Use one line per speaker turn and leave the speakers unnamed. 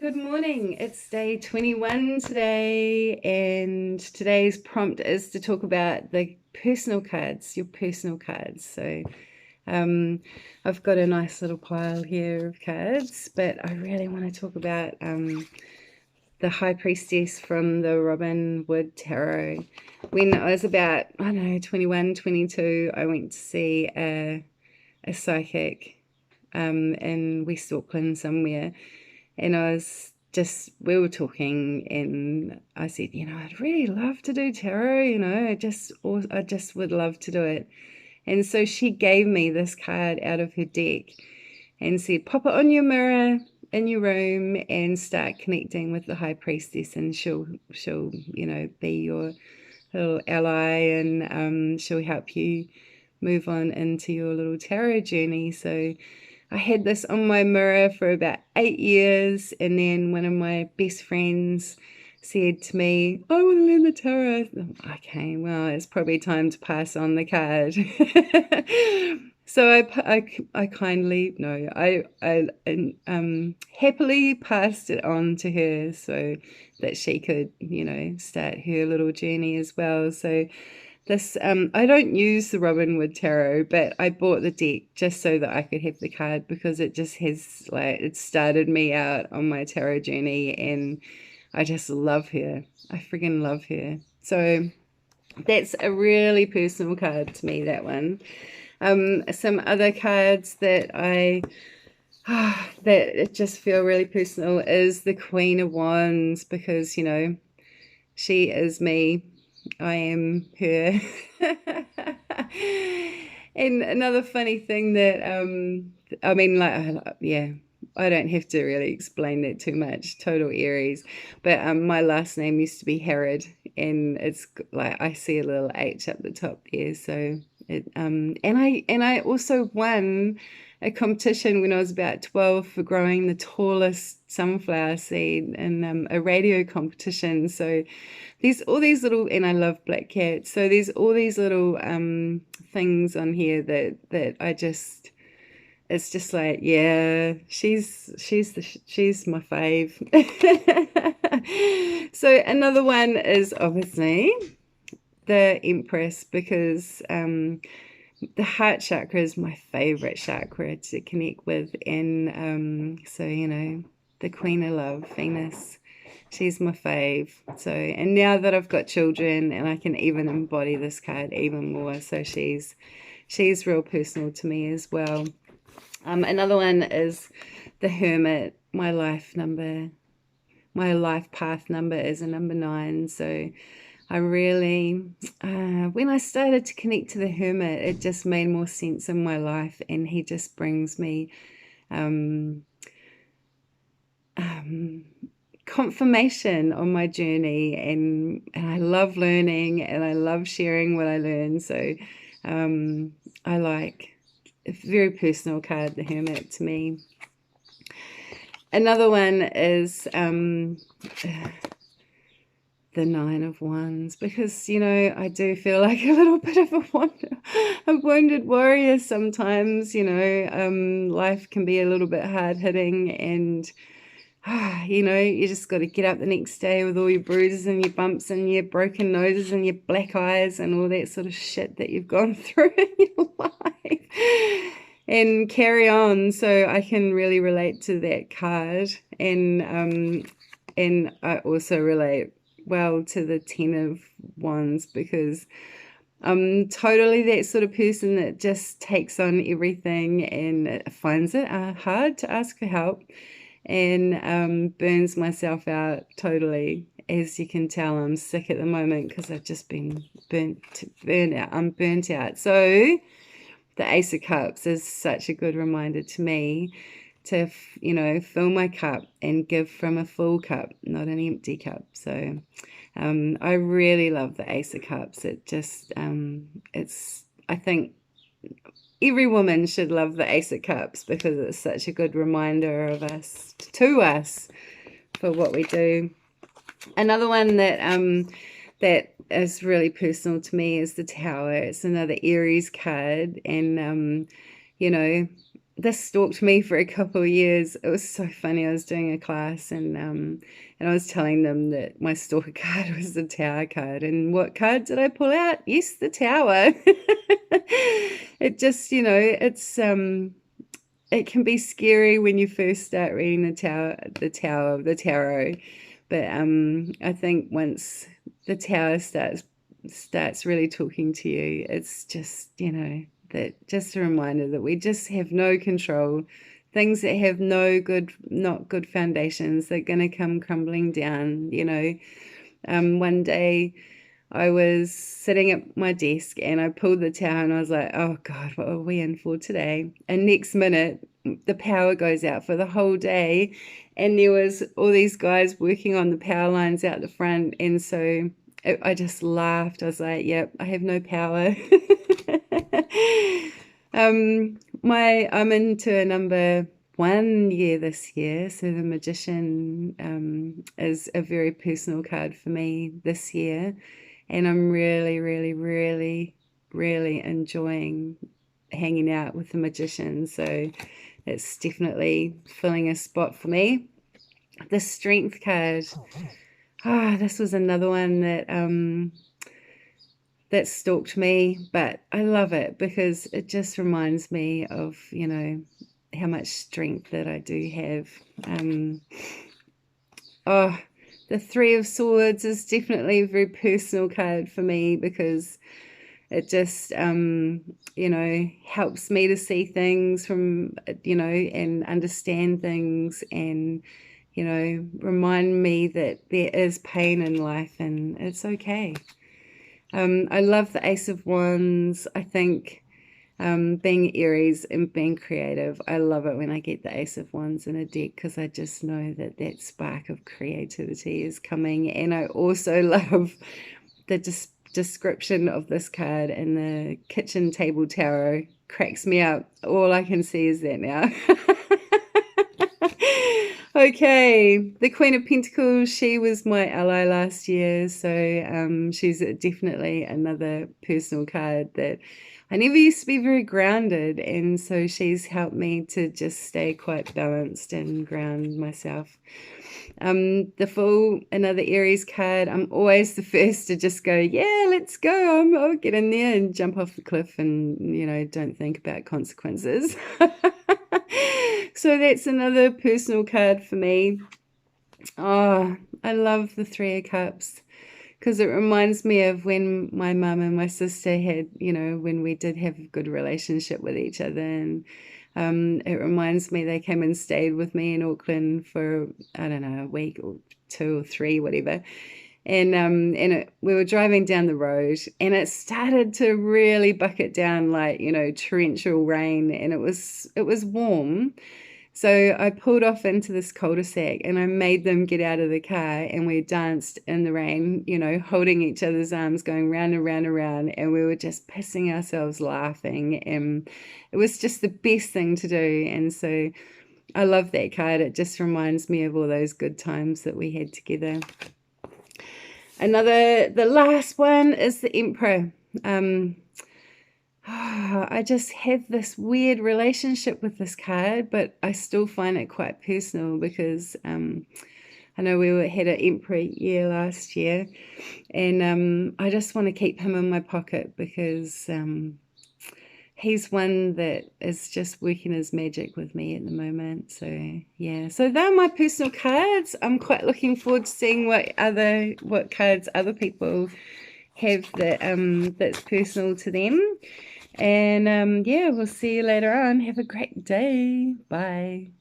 Good morning. It's day 21 today, and today's prompt is to talk about the personal cards, your personal cards. So, um, I've got a nice little pile here of cards, but I really want to talk about the High Priestess from the Robin Wood Tarot. When I was about, I don't know, 21, 22, I went to see a psychic in West Auckland somewhere. And we were talking, and I said, I'd really love to do tarot, I just would love to do it. And so she gave me this card out of her deck and said, pop it on your mirror in your room and start connecting with the High Priestess, and she'll, be your little ally, and she'll help you move on into your little tarot journey. So I had this on my mirror for about 8 years, and then one of my best friends said to me, I want to learn the tarot. Okay, well, it's probably time to pass on the card. So I kindly, no, I happily passed it on to her so that she could, start her little journey as well. So this I don't use the Robin Wood Tarot, but I bought the deck just so that I could have the card, because it just has, like, it started me out on my tarot journey, and I just love her. I friggin' love her. So that's a really personal card to me, that one. Some other cards that that just feel really personal is the Queen of Wands, because she is me. I am her. And another funny thing that yeah, I don't have to really explain that too much. Total Aries, but my last name used to be Herod, and it's like I see a little H up the top there. So and I also won a competition when I was about 12 for growing the tallest sunflower seed in a radio competition. So there's all these little, and I love black cats. So there's all these little things on here that I just, it's just like, yeah, she's my fave. So another one is obviously the Empress, because the heart chakra is my favorite chakra to connect with, and so the Queen of Love, Venus, she's my fave. So, and now that I've got children, and I can even embody this card even more, so she's real personal to me as well. Another one is the Hermit. My life path number is a number 9. So I really, when I started to connect to the Hermit, it just made more sense in my life, and he just brings me confirmation on my journey, and I love learning, and I love sharing what I learn. So I like a very personal card, the Hermit, to me. Another one is the 9 of Wands, because I do feel like a little bit of a wounded warrior sometimes. Life can be a little bit hard-hitting, and you just got to get up the next day with all your bruises and your bumps and your broken noses and your black eyes and all that sort of shit that you've gone through in your life, and carry on. So I can really relate to that card, and I also relate well to the 10 of Wands, because I'm totally that sort of person that just takes on everything and finds it hard to ask for help, and burns myself out totally. As you can tell, I'm sick at the moment because I've just been burnt out. I'm burnt out. So the Ace of Cups is such a good reminder to me to, fill my cup and give from a full cup, not an empty cup. So I really love the Ace of Cups. It just, I think every woman should love the Ace of Cups, because it's such a good reminder of us, to us, for what we do. Another one that is really personal to me is the Tower. It's another Aries card, and this stalked me for a couple of years. It was so funny. I was doing a class and I was telling them that my stalker card was the Tower card. And what card did I pull out? Yes, the Tower. It just, it can be scary when you first start reading the Tower of the Tarot. But I think once the Tower starts really talking to you, it's just, that just a reminder that we just have no control. Things that have not good foundations, they're going to come crumbling down. One day I was sitting at my desk and I pulled the tower and I was like, oh God, what are we in for today? And next minute, the power goes out for the whole day. And there was all these guys working on the power lines out the front. And so I just laughed. I was like, yep, I have no power. I'm into a number 1 year this year, so the Magician is a very personal card for me this year, and I'm really, really, really, really enjoying hanging out with the Magician, so it's definitely filling a spot for me. The Strength card, this was another one that stalked me, but I love it because it just reminds me of, how much strength that I do have. The Three of Swords is definitely a very personal card for me because it just, helps me to see things from, and understand things and, remind me that there is pain in life and it's okay. I love the Ace of Wands. I think being Aries and being creative, I love it when I get the Ace of Wands in a deck because I just know that that spark of creativity is coming. And I also love the description of this card in the kitchen table tarot. Cracks me up. All I can see is that now. Okay, the Queen of Pentacles, she was my ally last year, so she's definitely another personal card that I never used to be very grounded, and so she's helped me to just stay quite balanced and ground myself. The Fool, another Aries card. I'm always the first to just go, yeah, let's go. I'll get in there and jump off the cliff and, don't think about consequences. So that's another personal card for me. Oh, I love the Three of Cups because it reminds me of when my mum and my sister had, when we did have a good relationship with each other. And it reminds me they came and stayed with me in Auckland for, I don't know, a week or 2 or 3, whatever. And we were driving down the road and it started to really bucket down like, torrential rain, and it was warm. So I pulled off into this cul-de-sac and I made them get out of the car and we danced in the rain, holding each other's arms, going round and round and round, and we were just pissing ourselves laughing, and it was just the best thing to do. And so I love that card. It just reminds me of all those good times that we had together. The last one is the Emperor. I just have this weird relationship with this card, but I still find it quite personal because I know we had an Emperor year last year, and I just want to keep him in my pocket because he's one that is just working his magic with me at the moment. So yeah, so they're my personal cards. I'm quite looking forward to seeing what cards other people have that's personal to them. And yeah, we'll see you later on. Have a great day. Bye.